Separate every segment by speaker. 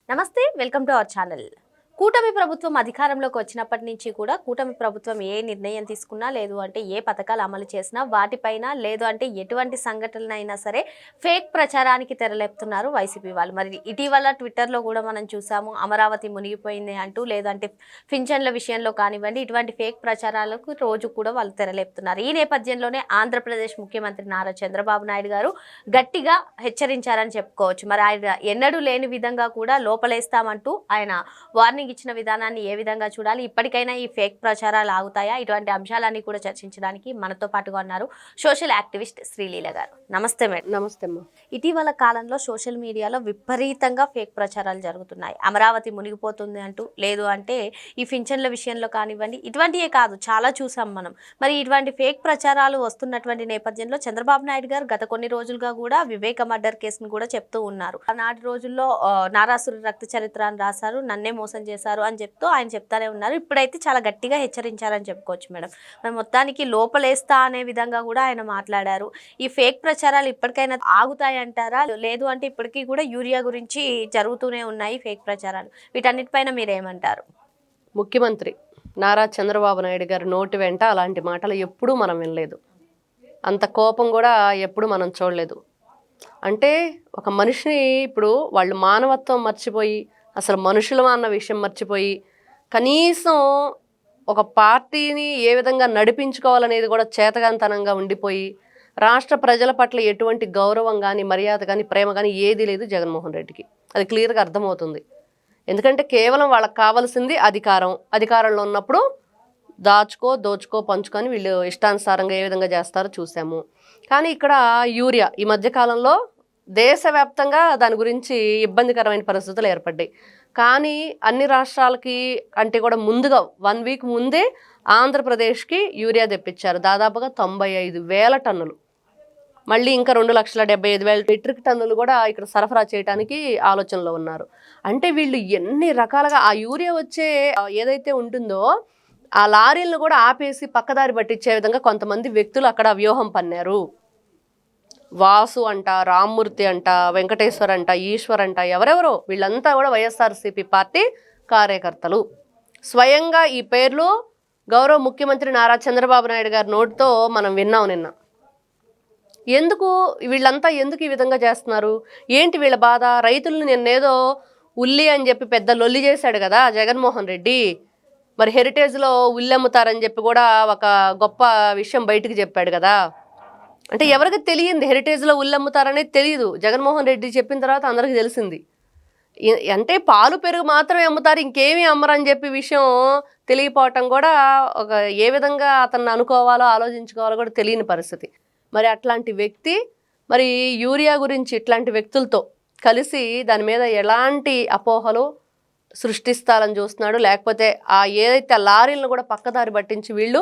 Speaker 1: నమస్తే, welcome to our channel. కూటమి ప్రభుత్వం అధికారంలోకి వచ్చినప్పటి నుంచి కూడా కూటమి ప్రభుత్వం ఏ నిర్ణయం తీసుకున్నా, లేదు అంటే ఏ పథకాలు అమలు చేసినా వాటిపైన, లేదు అంటే ఎటువంటి సంఘటనలైనా సరే ఫేక్ ప్రచారానికి తెరలేపుతున్నారు వైసీపీ వాళ్ళు. మరి ఇటీవల ట్విట్టర్లో కూడా మనం చూసాము, అమరావతి మునిగిపోయింది అంటూ, లేదంటే పింఛన్ల విషయంలో కానివ్వండి, ఇటువంటి ఫేక్ ప్రచారాలకు రోజు కూడా వాళ్ళు తెరలేపుతున్నారు. ఈ నేపథ్యంలోనే ఆంధ్రప్రదేశ్ ముఖ్యమంత్రి నారా చంద్రబాబు నాయుడు గారు గట్టిగా హెచ్చరించారని చెప్పుకోవచ్చు. మరి ఆయన ఎన్నడూ లేని విధంగా కూడా లోపలేస్తామంటూ ఆయన వార్నింగ్ ఇచ్చిన విధానాన్ని ఏ విధంగా చూడాలి, ఇప్పటికైనా ఈ ఫేక్ ప్రచారాలు ఆగుతాయా, ఇటువంటి అంశాలన్నీ కూడా చర్చించడానికి మనతో పాటుగా ఉన్నారు సోషల్ యాక్టివిస్ట్ శ్రీలీల గారు. నమస్తే మేడం.
Speaker 2: నమస్తే అమ్మా.
Speaker 1: ఇటీవల కాలంలో సోషల్ మీడియాలో విపరీతంగా ఫేక్ ప్రచారాలు జరుగుతున్నాయి. అమరావతి మునిగిపోతుంది అంటూ, లేదు అంటే ఈ పింఛన్ల విషయంలో కానివ్వండి, ఇటువంటివే కాదు చాలా చూసాం మనం. మరి ఇటువంటి ఫేక్ ప్రచారాలు వస్తున్నటువంటి నేపథ్యంలో చంద్రబాబు నాయుడు గారు గత కొన్ని రోజులుగా కూడా వివేక మర్డర్ కేసును కూడా చెప్తూ ఉన్నారు. ఆనాటి రోజుల్లో నారాసుర రక్త చరిత్ర అని రాశారు, నన్నే మోసం చేశారు అని చెప్తూ ఆయన చెప్తానే ఉన్నారు. ఇప్పుడైతే చాలా గట్టిగా హెచ్చరించారని చెప్పుకోవచ్చు మేడం. మరి మొత్తానికి లోపలేస్తా అనే విధంగా కూడా ఆయన మాట్లాడారు. ఈ ఫేక్ ప్రచారాలు ఇప్పటికైనా ఆగుతాయంటారా, లేదు అంటే ఇప్పటికీ కూడా యూరియా గురించి జరుగుతూనే ఉన్నాయి ఫేక్ ప్రచారాలు, వీటన్నిటిపైన మీరేమంటారు?
Speaker 2: ముఖ్యమంత్రి నారా చంద్రబాబు నాయుడు గారి నోటి వెంట అలాంటి మాటలు ఎప్పుడూ మనం వినలేదు. అంత కోపం కూడా ఎప్పుడు మనం చూడలేదు. అంటే ఒక మనిషిని ఇప్పుడు వాళ్ళు మానవత్వం మర్చిపోయి, అసలు మనుషులమా అన్న విషయం మర్చిపోయి, కనీసం ఒక పార్టీని ఏ విధంగా నడిపించుకోవాలనేది కూడా చేతగాంతనంగా ఉండిపోయి, రాష్ట్ర ప్రజల పట్ల ఎటువంటి గౌరవం కానీ, మర్యాద కానీ, ప్రేమ కానీ ఏదీ లేదు జగన్మోహన్ రెడ్డికి. అది క్లియర్గా అర్థమవుతుంది. ఎందుకంటే కేవలం వాళ్ళకి కావాల్సింది అధికారం. అధికారంలో ఉన్నప్పుడు దోచుకో పంచుకొని వీళ్ళు ఇష్టానుసారంగా ఏ విధంగా చేస్తారో చూసాము. కానీ ఇక్కడ యూరియా ఈ మధ్యకాలంలో దేశవ్యాప్తంగా దాని గురించి ఇబ్బందికరమైన పరిస్థితులు ఏర్పడ్డాయి. కానీ అన్ని రాష్ట్రాలకి అంటే కూడా ముందుగా 1 వీక్ ముందే ఆంధ్రప్రదేశ్కి యూరియా తెప్పించారు. దాదాపుగా 95,000 టన్నులు. మళ్ళీ ఇంకా 2,75,000 మెట్రిక్ టన్నులు కూడా ఇక్కడ సరఫరా చేయడానికి ఆలోచనలో ఉన్నారు. అంటే వీళ్ళు ఎన్ని రకాలుగా ఆ యూరియా వచ్చే ఏదైతే ఉంటుందో ఆ లారీలను కూడా ఆపేసి పక్కదారి పట్టించే విధంగా కొంతమంది వ్యక్తులు అక్కడ వ్యూహం పన్నారు. వాసు అంట, రామ్మూర్తి అంట, వెంకటేశ్వర్ అంట, ఈశ్వర్ అంట, ఎవరెవరో వీళ్ళంతా కూడా వైఎస్ఆర్సీపీ పార్టీ కార్యకర్తలు. స్వయంగా ఈ పేర్లు గౌరవ ముఖ్యమంత్రి నారా చంద్రబాబు నాయుడు గారి నోటితో మనం విన్నాం నిన్న. వీళ్ళంతా ఎందుకు ఈ విధంగా చేస్తున్నారు? ఏంటి వీళ్ళ బాధ? రైతులను నిన్నేదో ఉల్లి అని చెప్పి పెద్ద లొల్లి చేశాడు కదా జగన్మోహన్ రెడ్డి. మరి హెరిటేజ్లో ఉల్లి అమ్ముతారని చెప్పి కూడా ఒక గొప్ప విషయం బయటికి చెప్పాడు కదా. అంటే ఎవరికి తెలియంది హెరిటేజ్లో ఉల్లి అమ్ముతారనేది తెలియదు. జగన్మోహన్ రెడ్డి చెప్పిన తర్వాత అందరికీ తెలిసింది. అంటే పాలు పెరుగు మాత్రమే అమ్ముతారు, ఇంకేమీ అమ్మరని చెప్పి విషయం తెలియపోవటం కూడా ఒక ఏ విధంగా అతన్ని అనుకోవాలో ఆలోచించుకోవాలో కూడా తెలియని పరిస్థితి. మరి అట్లాంటి వ్యక్తి మరి యూరియా గురించి ఇట్లాంటి వ్యక్తులతో కలిసి దాని మీద ఎలాంటి అపోహలు సృష్టిస్తారని చూస్తున్నాడు. లేకపోతే ఏదైతే లారీలను కూడా పక్కదారి పట్టించి వీళ్ళు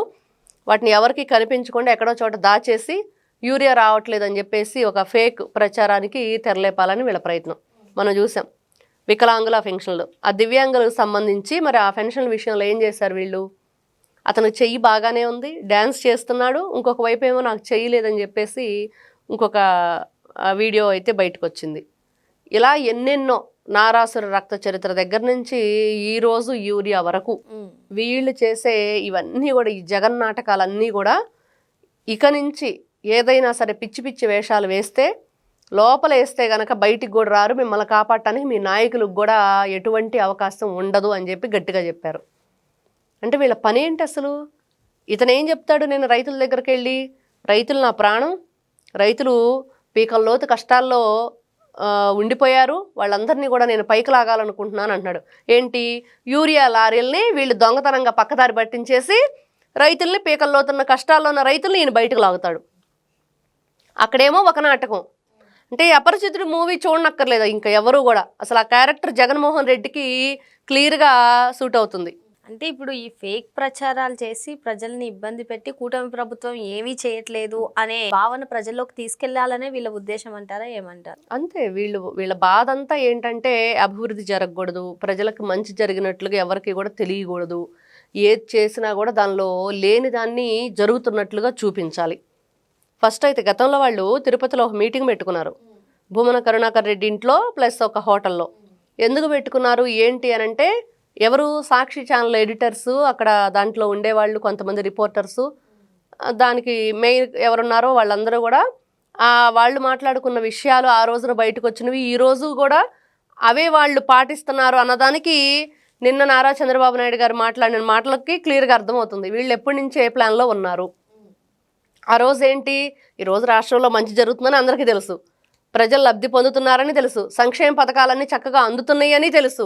Speaker 2: వాటిని ఎవరికి కనిపించకుండా ఎక్కడో చోట దాచేసి యూరియా రావట్లేదని చెప్పేసి ఒక ఫేక్ ప్రచారానికి తెరలేపాలని వీళ్ళ ప్రయత్నం మనం చూసాం. వికలాంగుల పెన్షన్లు, ఆ దివ్యాంగులకు సంబంధించి మరి ఆ పెన్షన్ల విషయంలో ఏం చేశారు వీళ్ళు? అతను చెయ్యి బాగానే ఉంది, డ్యాన్స్ చేస్తున్నాడు, ఇంకొక వైపు ఏమో నాకు చెయ్యలేదని చెప్పేసి ఇంకొక వీడియో అయితే బయటకు వచ్చింది. ఇలా ఎన్నెన్నో నారాసుర రక్త చరిత్ర దగ్గర నుంచి ఈరోజు యూరియా వరకు వీళ్ళు చేసే ఇవన్నీ కూడా, ఈ జగన్ నాటకాలన్నీ కూడా ఇక నుంచి ఏదైనా సరే పిచ్చి పిచ్చి వేషాలు వేస్తే లోపల వేస్తే కనుక బయటికి కూడా రారు, మిమ్మల్ని కాపాడటానికి మీ నాయకులకు కూడా ఎటువంటి అవకాశం ఉండదు అని చెప్పి గట్టిగా చెప్పారు. అంటే వీళ్ళ పని ఏంటి అసలు? ఇతను ఏం చెప్తాడు? నేను రైతుల దగ్గరికి వెళ్ళి, రైతులు నా ప్రాణం, రైతులు పీకల్లోతు కష్టాల్లో ఉండిపోయారు, వాళ్ళందరినీ కూడా నేను పైకి లాగాలనుకుంటున్నాను అంటున్నాడు. ఏంటి? యూరియా లారీల్ని వీళ్ళు దొంగతనంగా పక్కదారి పట్టించేసి రైతుల్ని, పీకల్లోతున్న కష్టాల్లో ఉన్న రైతుల్ని ఈయన బయటకు లాగుతాడు. అక్కడేమో ఒక నాటకం. అంటే అపరిచితుడు మూవీ చూడనక్కర్లేదు ఇంకా ఎవరు కూడా. అసలు ఆ క్యారెక్టర్ జగన్మోహన్ రెడ్డికి క్లియర్గా సూట్ అవుతుంది.
Speaker 1: అంటే ఇప్పుడు ఈ ఫేక్ ప్రచారాలు చేసి ప్రజల్ని ఇబ్బంది పెట్టి కూటమి ప్రభుత్వం ఏమీ చేయట్లేదు అనే భావన ప్రజల్లోకి తీసుకెళ్లాలనే వీళ్ళ ఉద్దేశం అంటారా, ఏమంటారు?
Speaker 2: అంతే. వీళ్ళ బాధ అంతా ఏంటంటే అభివృద్ధి జరగకూడదు, ప్రజలకు మంచి జరిగినట్లుగా ఎవరికి కూడా తెలియకూడదు, ఏది చేసినా కూడా దానిలో లేని దాన్ని జరుగుతున్నట్లుగా చూపించాలి. ఫస్ట్ అయితే గతంలో వాళ్ళు తిరుపతిలో ఒక మీటింగ్ పెట్టుకున్నారు, భూమన కరుణాకర్ రెడ్డి ఇంట్లో ప్లస్ ఒక హోటల్లో. ఎందుకు పెట్టుకున్నారు ఏంటి అని అంటే, ఎవరు సాక్షి ఛానల్ ఎడిటర్స్, అక్కడ దాంట్లో ఉండేవాళ్ళు కొంతమంది రిపోర్టర్సు, దానికి మెయిన్ ఎవరున్నారో వాళ్ళందరూ కూడా వాళ్ళు మాట్లాడుకున్న విషయాలు ఆ రోజున బయటకు వచ్చినవి ఈ రోజు కూడా అవే వాళ్ళు పాటిస్తున్నారు అన్నదానికి నిన్న నారా చంద్రబాబు నాయుడు గారు మాట్లాడిన మాటలకి క్లియర్గా అర్థమవుతుంది వీళ్ళు ఎప్పటి నుంచి ఏ ప్లాన్లో ఉన్నారు. ఆ రోజు ఏంటి, ఈరోజు రాష్ట్రంలో మంచి జరుగుతుందని అందరికీ తెలుసు, ప్రజలు లబ్ధి పొందుతున్నారని తెలుసు, సంక్షేమ పథకాలన్నీ చక్కగా అందుతున్నాయి అని తెలుసు.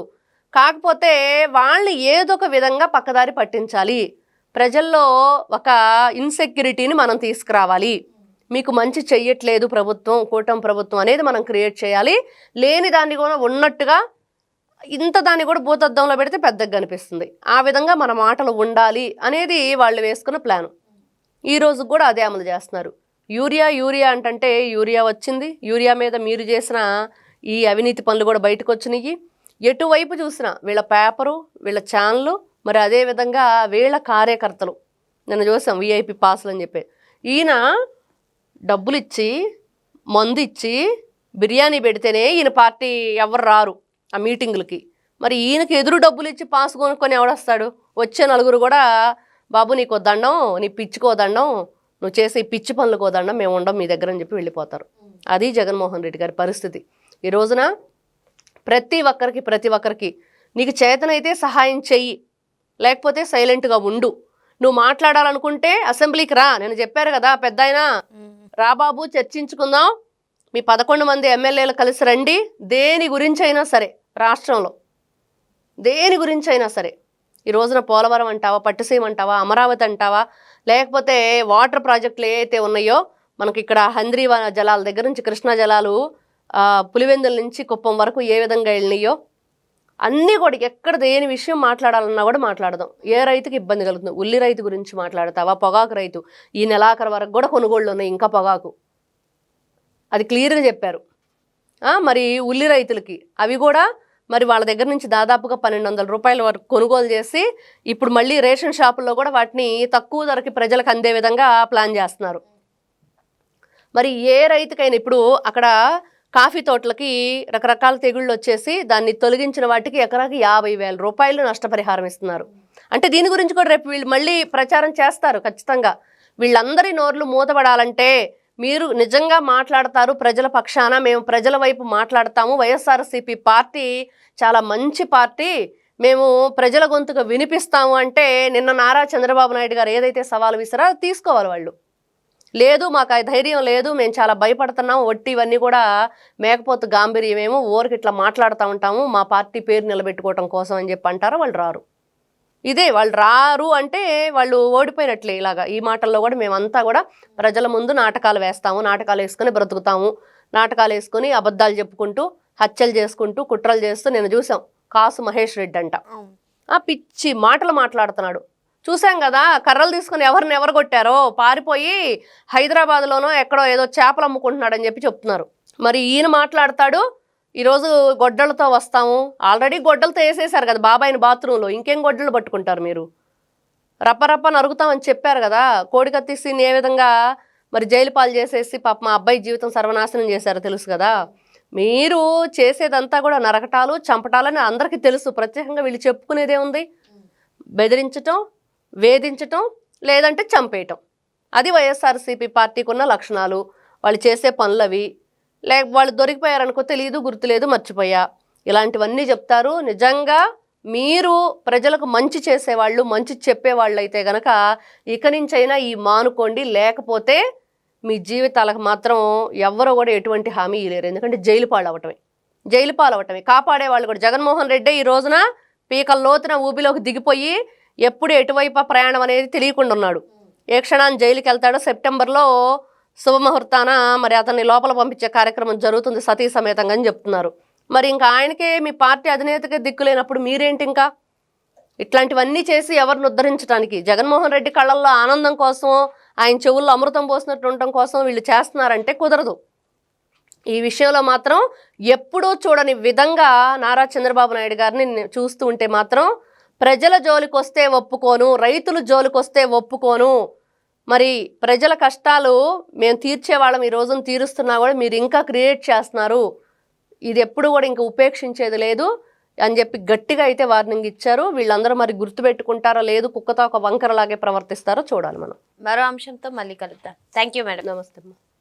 Speaker 2: కాకపోతే వాళ్ళని ఏదో ఒక విధంగా పక్కదారి పట్టించాలి, ప్రజల్లో ఒక ఇన్సెక్యూరిటీని మనం తీసుకురావాలి, మీకు మంచి చెయ్యట్లేదు ప్రభుత్వం, కూటమి ప్రభుత్వం అనేది మనం క్రియేట్ చేయాలి, లేని దాన్ని కూడా ఉన్నట్టుగా ఇంత దాన్ని కూడా భూతద్దంలో పెడితే పెద్దగా కనిపిస్తుంది, ఆ విధంగా మన మాటలు ఉండాలి అనేది వాళ్ళు వేసుకున్న ప్లాను. ఈరోజు కూడా అదే అమలు చేస్తున్నారు. యూరియా అంటే యూరియా వచ్చింది, యూరియా మీద మీరు చేసిన ఈ అవినీతి పనులు కూడా బయటకు వచ్చినాయి. ఎటువైపు చూసినా వీళ్ళ పేపరు, వీళ్ళ ఛానళ్ళు, మరి అదేవిధంగా వీళ్ళ కార్యకర్తలు నిన్న చూసాం విఐపి పాసులు అని చెప్పి, ఈయన డబ్బులు ఇచ్చి మందు ఇచ్చి బిర్యానీ పెడితేనే ఈయన పార్టీ ఎవరు రారు ఆ మీటింగులకి. మరి ఈయనకి ఎదురు డబ్బులు ఇచ్చి పాస్ కొనుక్కొని ఎవడొస్తాడు? వచ్చే నలుగురు కూడా బాబు నీకు దండం, నీ పిచ్చికో దండం, నువ్వు చేసే పిచ్చి పనులకు దండం, మేము ఉండం మీ దగ్గర అని చెప్పి వెళ్ళిపోతారు. అది జగన్మోహన్ రెడ్డి గారి పరిస్థితి. ఈ రోజున ప్రతి ఒక్కరికి నీకు చేతనైతే సహాయం చెయ్యి, లేకపోతే సైలెంట్గా ఉండు. నువ్వు మాట్లాడాలనుకుంటే అసెంబ్లీకి రా, నేను చెప్పారు కదా పెద్ద ఆయన, రా బాబు చర్చించుకుందాం, మీ 11 మంది ఎమ్మెల్యేలు కలిసి రండి, దేని గురించి అయినా సరే, రాష్ట్రంలో దేని గురించి అయినా సరే. ఈ రోజున పోలవరం అంటావా, పట్టుసీమ అంటావా, అమరావతి అంటావా, లేకపోతే వాటర్ ప్రాజెక్టులు ఏవైతే ఉన్నాయో మనకి ఇక్కడ హంద్రీ జలాల దగ్గర నుంచి కృష్ణా జలాలు పులివెందుల నుంచి కుప్పం వరకు ఏ విధంగా వెళ్ళినాయో అన్నీ కూడా ఎక్కడ దేని విషయం మాట్లాడాలన్నా కూడా మాట్లాడదాం. ఏ రైతుకి ఇబ్బంది కలుగుతుంది, ఉల్లి రైతు గురించి మాట్లాడతావా, పొగాకు రైతు ఈ నెలాఖరు వరకు కూడా కొనుగోళ్ళు ఉన్నాయి, ఇంకా పొగాకు, అది క్లియర్గా చెప్పారు. మరి ఉల్లి రైతులకి అవి కూడా మరి వాళ్ళ దగ్గర నుంచి దాదాపుగా 1200 రూపాయల వరకు కొనుగోలు చేసి ఇప్పుడు మళ్ళీ రేషన్ షాపుల్లో కూడా వాటిని తక్కువ ధరకి ప్రజలకు అందే విధంగా ప్లాన్ చేస్తున్నారు. మరి ఏ రైతుకైనా ఇప్పుడు అక్కడ కాఫీ తోటలకి రకరకాల తెగుళ్ళు వచ్చేసి దాన్ని తొలగించిన వాటికి ఎకరాకి 50,000 రూపాయలు నష్టపరిహారం ఇస్తున్నారు. అంటే దీని గురించి కూడా రేపు వీళ్ళు మళ్ళీ ప్రచారం చేస్తారు ఖచ్చితంగా. వీళ్ళందరి నోర్లు మూతపడాలంటే మీరు నిజంగా మాట్లాడతారు ప్రజల పక్షాన, మేము ప్రజల వైపు మాట్లాడతాము, వైఎస్ఆర్సీపీ పార్టీ చాలా మంచి పార్టీ, మేము ప్రజల గొంతుగా వినిపిస్తాము అంటే నిన్న నారా చంద్రబాబు నాయుడు గారు ఏదైతే సవాలు విసిరారో తీసుకోవాలి వాళ్ళు. లేదు మాకు ఆ ధైర్యం లేదు, మేము చాలా భయపడుతున్నాము, వట్టి ఇవన్నీ కూడా మేకపోతు గాంభీర్యమేమో ఊరికి ఇట్లా మాట్లాడుతూ ఉంటాము మా పార్టీ పేరు నిలబెట్టుకోవటం కోసం అని చెప్పి అంటారో వాళ్ళు రారు. ఇదే వాళ్ళు రారు అంటే వాళ్ళు ఓడిపోయినట్లే. ఇలాగా ఈ మాటల్లో కూడా మేమంతా కూడా ప్రజల ముందు నాటకాలు వేస్తాము, నాటకాలు వేసుకొని బ్రతుకుతాము, నాటకాలు వేసుకొని అబద్ధాలు చెప్పుకుంటూ హత్యలు చేసుకుంటూ కుట్రలు చేస్తూ నేను చూసాం. కాసు మహేష్ రెడ్డి అంట పిచ్చి మాటలు మాట్లాడుతున్నాడు, చూసాం కదా. కర్రలు తీసుకుని ఎవరు కొట్టారో పారిపోయి హైదరాబాద్లోనో ఎక్కడో ఏదో చేపలు అమ్ముకుంటున్నాడని చెప్పి చెప్తున్నారు. మరి ఈయన మాట్లాడతాడు ఈరోజు గొడ్డలతో వస్తాము, ఆల్రెడీ గొడ్డలతో వేసేసారు కదా బాబాయిని బాత్రూంలో, ఇంకేం గొడ్డలు పట్టుకుంటారు మీరు, రప్ప నరుగుతామని చెప్పారు కదా. కోడి కత్తిసిని ఏ విధంగా మరి జైలు పాలు చేసేసి పాప మా అబ్బాయి జీవితం సర్వనాశనం చేశారో తెలుసు కదా. మీరు చేసేదంతా కూడా నరకటాలు చంపటాలని అందరికీ తెలుసు. ప్రత్యేకంగా వీళ్ళు చెప్పుకునేదే ఉంది, బెదిరించటం, వేధించటం, లేదంటే చంపేయటం. అది వైఎస్ఆర్సీపీ పార్టీకి ఉన్న లక్షణాలు, వాళ్ళు చేసే పనులు అవి. వాళ్ళు దొరికిపోయారనుకో తెలియదు, గుర్తులేదు, మర్చిపోయా, ఇలాంటివన్నీ చెప్తారు. నిజంగా మీరు ప్రజలకు మంచి చేసేవాళ్ళు, మంచి చెప్పేవాళ్ళు అయితే కనుక ఇక నుంచైనా ఈ మానుకోండి, లేకపోతే మీ జీవితాలకు మాత్రం ఎవ్వరూ కూడా ఎటువంటి హామీ ఇవ్వలేరు. ఎందుకంటే జైలు పాలవటమే కాపాడేవాళ్ళు కూడా. జగన్మోహన్ రెడ్డి ఈ రోజున పీకల లోతున ఊబిలోకి దిగిపోయి ఎప్పుడు ఎటువైపు ప్రయాణం అనేది తెలియకుండా ఉన్నాడు. ఏ క్షణాన్ని జైలుకి వెళ్తాడో. సెప్టెంబర్లో శుభముహూర్తాన మరి అతన్ని లోపల పంపించే కార్యక్రమం జరుగుతుంది సతీ సమేతంగా అని చెప్తున్నారు. మరి ఇంకా ఆయనకే మీ పార్టీ అధినేతకే దిక్కులేనప్పుడు మీరేంటి ఇంకా ఇట్లాంటివన్నీ చేసి ఎవరిని ఉద్ధరించడానికి? జగన్మోహన్ రెడ్డి కళ్ళల్లో ఆనందం కోసం, ఆయన చెవుల్లో అమృతం పోసినట్టు ఉండటం కోసం వీళ్ళు చేస్తున్నారంటే కుదరదు. ఈ విషయంలో మాత్రం ఎప్పుడూ చూడని విధంగా నారా చంద్రబాబు నాయుడు గారిని చూస్తూ ఉంటే మాత్రం ప్రజల జోలికి వస్తే ఒప్పుకోను, రైతుల జోలికి వస్తే ఒప్పుకోను. మరి ప్రజల కష్టాలు మేము తీర్చేవాళ్ళం, ఈ రోజున తీరుస్తున్నా కూడా మీరు ఇంకా క్రియేట్ చేస్తున్నారు. ఇది ఎప్పుడు కూడా ఇంకా ఉపేక్షించేది లేదు అని చెప్పి గట్టిగా అయితే వార్నింగ్ ఇచ్చారు. వీళ్ళందరూ మరి గుర్తుపెట్టుకుంటారో లేదు, కుక్కతో ఒక వంకరలాగే ప్రవర్తిస్తారో చూడాలి మనం.
Speaker 1: మరో అంశంతో మళ్ళీ కలుద్దాం. Thank you madam.
Speaker 2: నమస్తే అమ్మా.